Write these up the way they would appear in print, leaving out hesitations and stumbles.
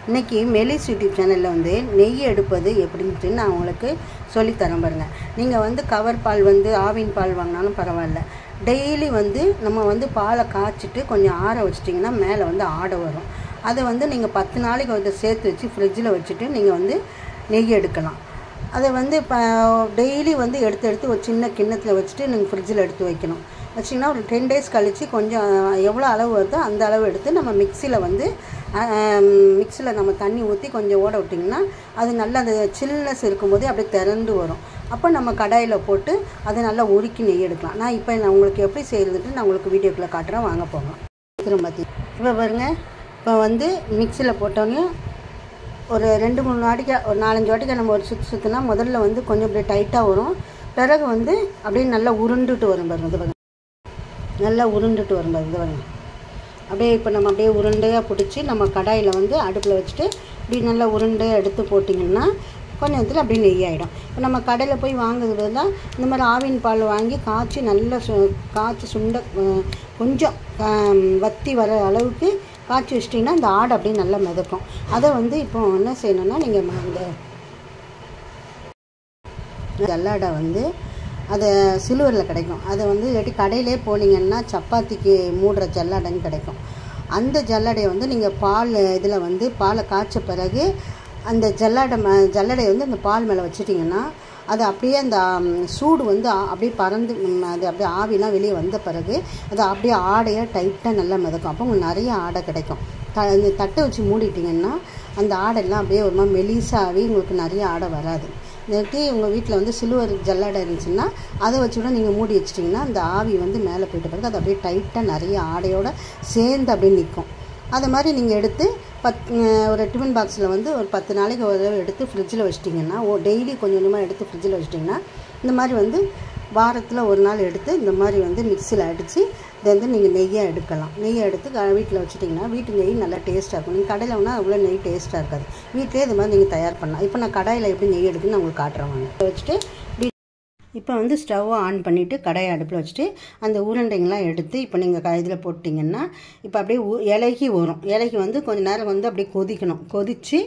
இன்றைக்கி மெலிஸ் யூடியூப் சேனலில் வந்து நெய் எடுப்பது எப்படின்ட்டு நான் உங்களுக்கு சொல்லித்தரேன் பாருங்கள். நீங்கள் வந்து கவர் பால் வந்து ஆவின் பால் வாங்கினாலும் பரவாயில்ல. டெய்லி வந்து நம்ம வந்து பாலை காய்ச்சிட்டு கொஞ்சம் ஆற வச்சிட்டிங்கன்னா மேலே வந்து ஆடை வரும். அதை வந்து நீங்கள் 10 நாளைக்கு வந்து சேர்த்து வச்சு ஃப்ரிட்ஜில் வச்சுட்டு நீங்கள் வந்து நெய் எடுக்கலாம். அதை வந்து இப்போ டெய்லி வந்து எடுத்து ஒரு சின்ன கிண்ணத்தில் வச்சுட்டு நீங்கள் ஃப்ரிட்ஜில் எடுத்து வைக்கணும். வச்சிங்கன்னா ஒரு 10 டேஸ் கழித்து கொஞ்சம் எவ்வளோ அளவு வருதோ அந்த அளவு எடுத்து நம்ம மிக்சியில் நம்ம தண்ணி ஊற்றி கொஞ்சம் ஓட விட்டிங்கன்னா அது நல்லா அந்த சில்னஸ் இருக்கும்போதே அப்படியே திறந்து வரும். அப்போ நம்ம கடாயில் போட்டு அதை நல்லா உருக்கி நெய் எடுக்கலாம். நான் உங்களுக்கு எப்படி செய்கிறதுட்டு நான் உங்களுக்கு வீடியோக்குள்ளே காட்டுறேன், வாங்க போகலாம். இப்போ பாருங்கள், இப்போ வந்து மிக்சியில் போட்டோன்னே ஒரு 2-3 வாட்டிக்கு ஒரு 4-5 வாட்டிக்கு நம்ம ஒரு சுற்றுனா முதல்ல வந்து கொஞ்சம் அப்படியே டைட்டாக வரும். பிறகு வந்து அப்படியே நல்லா உருண்டுட்டு வரும் பாருங்கள். இது பாருங்கள், நல்லா உருண்டுட்டு வரும் பாருங்கள். இது பாருங்கள், அப்படியே இப்போ நம்ம அப்படியே உருண்டையாக பிடிச்சி நம்ம கடாயில் வந்து அடுப்பில் வச்சுட்டு இப்படி நல்லா உருண்டையாக எடுத்து போட்டிங்கன்னா கொஞ்சம் நேரத்தில் அப்படியே நெய் ஆகிடும். இப்போ நம்ம கடையில் போய் வாங்குறது தான் இந்த மாதிரி ஆவின் பால் வாங்கி காய்ச்சி நல்லா காய்ச்சி சுண்ட கொஞ்சம் வற்றி வர அளவுக்கு காய்ச்சி வச்சிட்டிங்கன்னா இந்த ஆடை அப்படியே நல்லா மிதக்கும். அதை வந்து இப்போ என்ன செய்யணுன்னா, நீங்கள் அந்த ஜல்லாடை வந்து அதை சில்வரில் கிடைக்கும். அதை வந்து இல்லாட்டி கடையிலே போனீங்கன்னா சப்பாத்திக்கு மூடுற ஜல்லாடைன்னு கிடைக்கும். அந்த ஜல்லாடையை வந்து நீங்கள் பால் இதில் வந்து பாலை காய்ச்ச பிறகு அந்த ஜல்லடையை வந்து அந்த பால் மேலே வச்சிட்டிங்கன்னா அது அப்படியே அந்த சூடு வந்து அப்படியே பறந்து அது அப்படியே ஆவிலாம் வெளியே வந்த பிறகு அது அப்படியே ஆடையாக டைட்டாக நல்லா மிதக்கும். அப்போ உங்களுக்கு நிறைய ஆடை கிடைக்கும். இந்த தட்டை வச்சு மூடிட்டிங்கன்னா அந்த ஆடையெல்லாம் அப்படியே ஒரு மாதிரி மெலிசாகவே உங்களுக்கு நிறைய ஆடை வராது. இல்லாட்டி உங்கள் வீட்டில் வந்து சில்வர் ஜல்லாடை இருந்துச்சுன்னா அதை வச்சு கூட நீங்கள் மூடி வச்சிட்டிங்கன்னா அந்த ஆவி வந்து மேலே போயிட்ட பிறகு அது அப்படியே டைட்டாக நிறைய ஆடையோடு சேர்ந்து அப்படியே நிற்கும். அதை மாதிரி நீங்கள் எடுத்து ஒரு டிஃபன் பாக்ஸில் வந்து ஒரு 10 நாளைக்கு ஒரு தடவை எடுத்து ஃப்ரிட்ஜில் வச்சிட்டிங்கன்னா டெய்லி கொஞ்சம் கொஞ்சமாக எடுத்து ஃப்ரிட்ஜில் வச்சிட்டிங்கன்னா இந்த மாதிரி வந்து வாரத்தில் ஒரு நாள் எடுத்து இந்த மாதிரி வந்து மிக்சியில் அடித்து இதை வந்து நீங்கள் நெய்யாக எடுக்கலாம். நெய்யை எடுத்து வீட்டில் வச்சுட்டிங்கன்னா வீட்டு நெய் நல்லா டேஸ்ட்டாக இருக்கும். நீங்கள் கடையில் வேணால் அவ்வளோ நெய் டேஸ்ட்டாக இருக்காது. வீட்டிலே இது மாதிரி நீங்கள் தயார் பண்ணலாம். இப்போ நான் கடாயில் எப்படி நெய் எடுக்குன்னு நான் உங்களுக்கு காட்டுறேன். வாங்க வச்சுட்டு இப்போ வந்து ஸ்டவ்வை ஆன் பண்ணிவிட்டு கடாயை அடுப்பில் வச்சுட்டு அந்த உருண்டைங்கள்லாம் எடுத்து இப்போ நீங்கள் இதில் போட்டிங்கன்னா இப்போ அப்படியே இலகி வரும். இலகி வந்து கொஞ்சம் நேரம் வந்து அப்படியே கொதித்து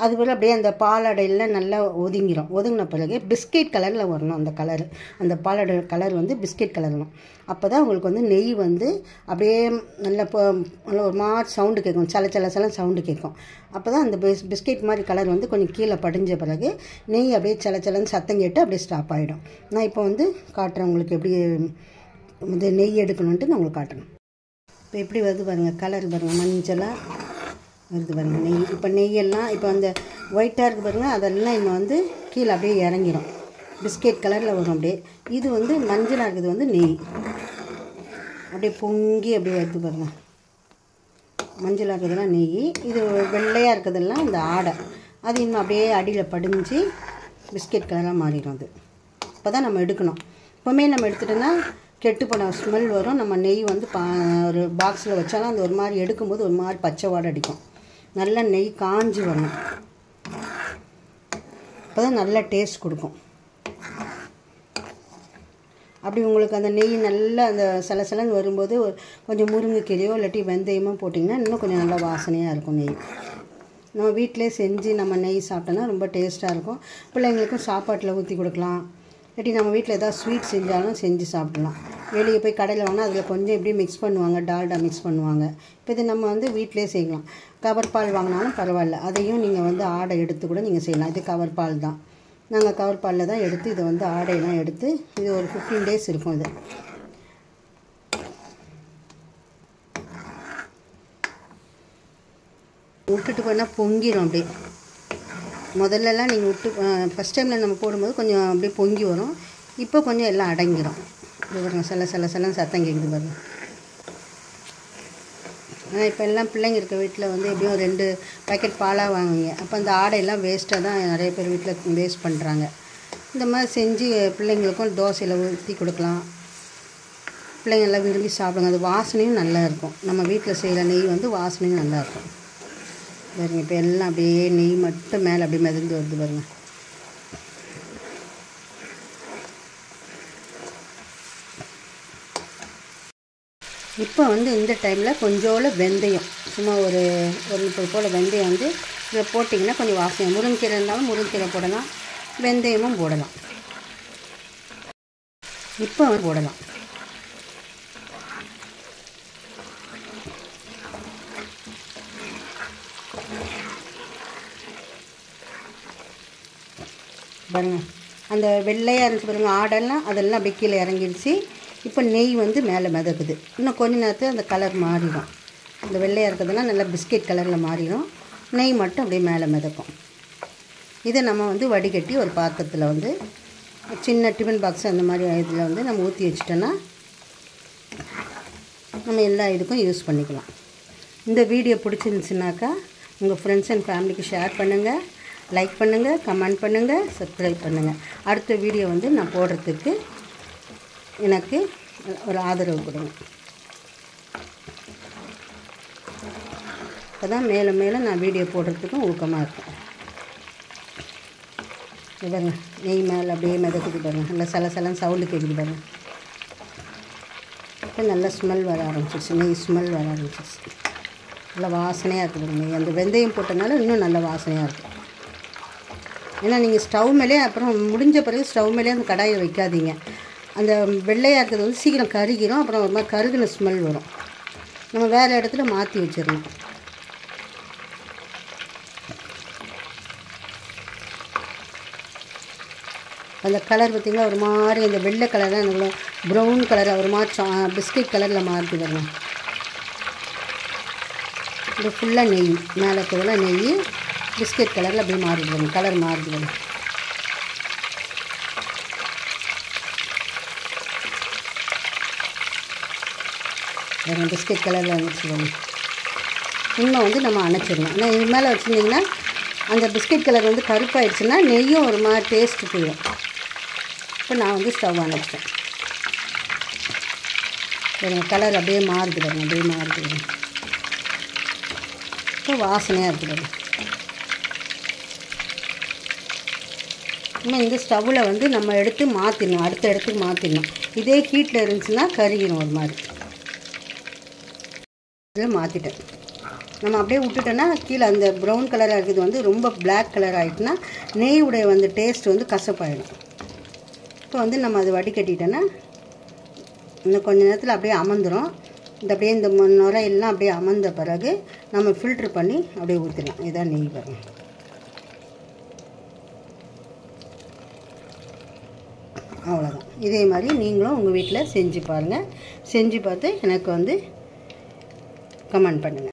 அது போல் அப்படியே அந்த பாலாடையில் நல்லா ஒதுங்கின பிறகு பிஸ்கெட் கலரில் வரணும். அந்த கலரு, அந்த பாலாடை கலர் வந்து பிஸ்கெட் கலர் வரும். அப்போ தான் உங்களுக்கு வந்து நெய் வந்து அப்படியே நல்லா ஒரு மாதிரி சவுண்டு கேட்கும், சல சவுண்டு கேட்கும். அப்போ தான் அந்த பிஸ்கெட் மாதிரி கலர் வந்து கொஞ்சம் கீழே படிஞ்ச பிறகு நெய் அப்படியே சலன்னு சத்தம் கேட்டு அப்படியே ஸ்டாப் ஆகிடும். நான் இப்போ வந்து காட்டுறேன் உங்களுக்கு எப்படி இது நெய் எடுக்கணுன்ட்டு நான் உங்களுக்கு காட்டுறேன். இப்போ எப்படி வருது பாருங்கள், கலர் பாருங்கள், மஞ்சளாக வருது பாருங்கள் நெய். இப்போ நெய்யெல்லாம் இப்போ அந்த ஒயிட்டாக இருக்குது பாருங்கள், அதெல்லாம் இன்னும் வந்து கீழே அப்படியே இறங்கிடும். பிஸ்கெட் கலரில் வரும் அப்படியே. இது வந்து மஞ்சளாக இருக்குது வந்து நெய் அப்படியே பொங்கி அப்படியே வருது பாருங்கள். மஞ்சளாக இருக்கிறதுலாம் நெய், இது வெள்ளையாக இருக்கிறதெல்லாம் இந்த ஆடை. அது இன்னும் அப்படியே அடியில் படிஞ்சு பிஸ்கெட் கலராக மாறிடும். அது இப்போ தான் நம்ம எடுக்கணும். இப்போமே நம்ம எடுத்துட்டோன்னா கெட்டு போன ஸ்மெல் வரும். நம்ம நெய் வந்து ஒரு பாக்ஸில் வச்சாலும் அந்த ஒரு மாதிரி எடுக்கும்போது ஒரு மாதிரி பச்சை வாடை அடிக்கும். நல்லா நெய் காஞ்சி வரணும். அப்போ தான் நல்ல டேஸ்ட் கொடுக்கும். அப்படி உங்களுக்கு அந்த நெய் நல்லா அந்த சலசலன்னு வரும்போது கொஞ்சம் முருங்கைக்கீரையோ இல்லாட்டி வெந்தயமோ போட்டிங்கன்னா இன்னும் கொஞ்சம் நல்லா வாசனையாக இருக்கும். நெய் நம்ம வீட்டிலே செஞ்சு நம்ம நெய் சாப்பிட்டோன்னா ரொம்ப டேஸ்ட்டாக இருக்கும். பிள்ளைங்களுக்கும் சாப்பாட்டில் ஊற்றி கொடுக்கலாம். இல்லாட்டி நம்ம வீட்டில் ஏதாவது ஸ்வீட் செஞ்சாலும் செஞ்சு சாப்பிடலாம். வெளியே போய் கடையில் வாங்கினா அதில் கொஞ்சம் எப்படி மிக்ஸ் பண்ணுவாங்க, டால்டா மிக்ஸ் பண்ணுவாங்க. இப்போ இது நம்ம வந்து வீட்டிலே செய்யலாம். கவர் பால் வாங்கினாலும் பரவாயில்ல, அதையும் நீங்கள் வந்து ஆடை எடுத்து கூட நீங்கள் செய்யலாம். இது கவர் பால் தான். நாங்கள் கவர் பாலில் தான் எடுத்து இதை வந்து ஆடையெல்லாம் எடுத்து இது ஒரு 15 டேஸ் இருக்கும். இது விட்டுட்டு போனால் பொங்கிடும் அப்படியே. முதல்லலாம் நீங்கள் ஃபஸ்ட் டைமில் நம்ம போடும்போது கொஞ்சம் அப்படியே பொங்கி வரும். இப்போ கொஞ்சம் எல்லாம் அடங்கிடும். இது பாருங்கள், சலன்னு சத்தம் கேட்குது பாருங்கள். ஆனால் இப்போ எல்லாம் பிள்ளைங்க இருக்க வீட்டில் வந்து எப்படியும் 2 பேக்கெட் பாலாக வாங்குவீங்க. அப்போ அந்த ஆடையெல்லாம் வேஸ்ட்டாக தான் நிறைய பேர் வீட்டில் வேஸ்ட் பண்ணுறாங்க. இந்த மாதிரி செஞ்சு பிள்ளைங்களுக்கும் தோசையில் ஊற்றி கொடுக்கலாம். பிள்ளைங்க எல்லாம் விரும்பி சாப்பிடுங்க. அது வாசனையும் நல்லா இருக்கும். நம்ம வீட்டில் செய்கிற நெய் வந்து வாசனையும் நல்லாயிருக்கும். பாருங்க, இப்போ எல்லாம் அப்படியே நெய் மட்டும் மேலே அப்படியே மிதந்து வருது பாருங்கள். இப்போ வந்து இந்த டைமில் கொஞ்சோல வெந்தயம், சும்மா ஒரு 30 போல் வெந்தயம் வந்து இதை போட்டிங்கன்னா கொஞ்சம் வாசனை. முருங்கைக்கீரை இருந்தாலும் முருங்கைக்கீரை போடலாம், வெந்தயமும் போடலாம். இப்போ போடலாம். பாருங்க, அந்த வெள்ளையாக இருந்துச்சு பாருங்க ஆடெல்லாம், அதெல்லாம் அப்படியே கீழே இறங்கிடுச்சு. இப்போ நெய் வந்து மேலே மிதக்குது. இன்னும் கொஞ்ச நேரத்தில் அந்த கலர் மாறிடும். இந்த வெள்ளையாக இருக்கிறதுலாம் நல்லா பிஸ்கெட் கலரில் மாறிடும். நெய் மட்டும் அப்படியே மேலே மிதக்கும். இதை நம்ம வந்து வடிகட்டி ஒரு பாத்திரத்தில் வந்து சின்ன டிஃபன் பாக்ஸ் அந்த மாதிரி இதில் வந்து நம்ம ஊற்றி வச்சிட்டோன்னா நம்ம எல்லா இதுக்கும் யூஸ் பண்ணிக்கலாம். இந்த வீடியோ பிடிச்சிருந்துச்சுனாக்கா உங்கள் ஃப்ரெண்ட்ஸ் அண்ட் ஃபேமிலிக்கு ஷேர் பண்ணுங்கள், லைக் பண்ணுங்கள், கமெண்ட் பண்ணுங்கள், சப்ஸ்கிரைப் பண்ணுங்கள். அடுத்த வீடியோ வந்து நான் போடுறதுக்கு எனக்கு ஒரு ஆதரவு கொடுங்க. அப்போ தான் மேலே மேலே நான் வீடியோ போடுறதுக்கும் ஊக்கமாக இருக்கும். பாருங்க, நெய் மேலே அப்படியே மிதக்குது பாருங்கள். நல்லா சலசலன்னு சவுண்டு கேட்குது பாருங்கள். இப்போ நல்லா ஸ்மெல் வர ஆரம்பிச்சிருச்சு, நெய் ஸ்மெல் வர ஆரம்பிச்சிருச்சு. நல்லா வாசனையாக இருக்குது நெய். அந்த வெந்தயம் போட்டனால இன்னும் நல்ல வாசனையாக இருக்கும். ஏன்னா நீங்கள் ஸ்டவ் மேலே அப்புறம் முடிஞ்ச பிறகு ஸ்டவ் மேலே அந்த கடாயை வைக்காதீங்க. அந்த வெள்ளையாக இருக்கிறது வந்து சீக்கிரம் கருகிரும். அப்புறம் ஒரு மாதிரி கருகின ஸ்மெல் வரும். நம்ம வேறு இடத்துல மாற்றி வச்சிடணும். அந்த கலர் பார்த்திங்களா, ஒரு மாதிரி அந்த வெள்ளை கலராக நல்லா ப்ரௌன் கலராக ஒரு மாதிரி பிஸ்கெட் கலரில் மாற்றி வரணும். இது ஃபுல்லாக நெய், மேலே இருக்கிறதெல்லாம் நெய் பிஸ்கெட் கலரில் அப்படியே மாறிடுவாங்க, கலர் மாறிடுவாங்க. பிஸ்கெட் கலரில் வந்துச்சுவாங்க. இன்னும் வந்து நம்ம அணைச்சிடணும். ஏன்னா இது மேலே வச்சுருந்திங்கன்னா அந்த பிஸ்கெட் கலர் வந்து கருப்பாயிடுச்சுன்னா நெய்யும் ஒரு மாதிரி டேஸ்ட்டு போயிடும். இப்போ நான் வந்து ஸ்டவ் அணைச்சிட்டேன். எங்கள் கலர் அப்படியே மாறுது பாருங்க, அப்படியே மாறுது பாருங்க. இப்போ வாசனையாக இருக்குது. இன்னும் இந்த ஸ்டவ்வில் வந்து நம்ம எடுத்து மாற்றிடணும், அடுத்த இடத்துக்கு மாற்றிடணும். இதே ஹீட்டில் இருந்துச்சுன்னா கருகிடும் ஒரு மாதிரி. இதில் மாற்றிட்டேன். நம்ம அப்படியே விட்டுட்டோன்னா கீழே அந்த ப்ரௌன் கலராக இருக்குது வந்து ரொம்ப பிளாக் கலர் ஆகிட்டுனா நெய்யுடைய வந்து டேஸ்ட் வந்து கசப்பாயிடும். இப்போ வந்து நம்ம அதை வடிகட்டிட்டோன்னா இன்னும் கொஞ்சம் நேரத்தில் அப்படியே அமர்ந்துடும். இந்த அப்படியே இந்த நுரையெல்லாம் அப்படியே அமர்ந்த பிறகு நம்ம ஃபில்ட்ரு பண்ணி அப்படியே ஊற்றிடலாம். இதான் நெய் வரும். அவ்வளோதான். இதே மாதிரி நீங்களும் உங்கள் வீட்டில் செஞ்சு பாருங்கள். செஞ்சு பார்த்து எனக்கு வந்து கமெண்ட் பண்ணுங்கள்.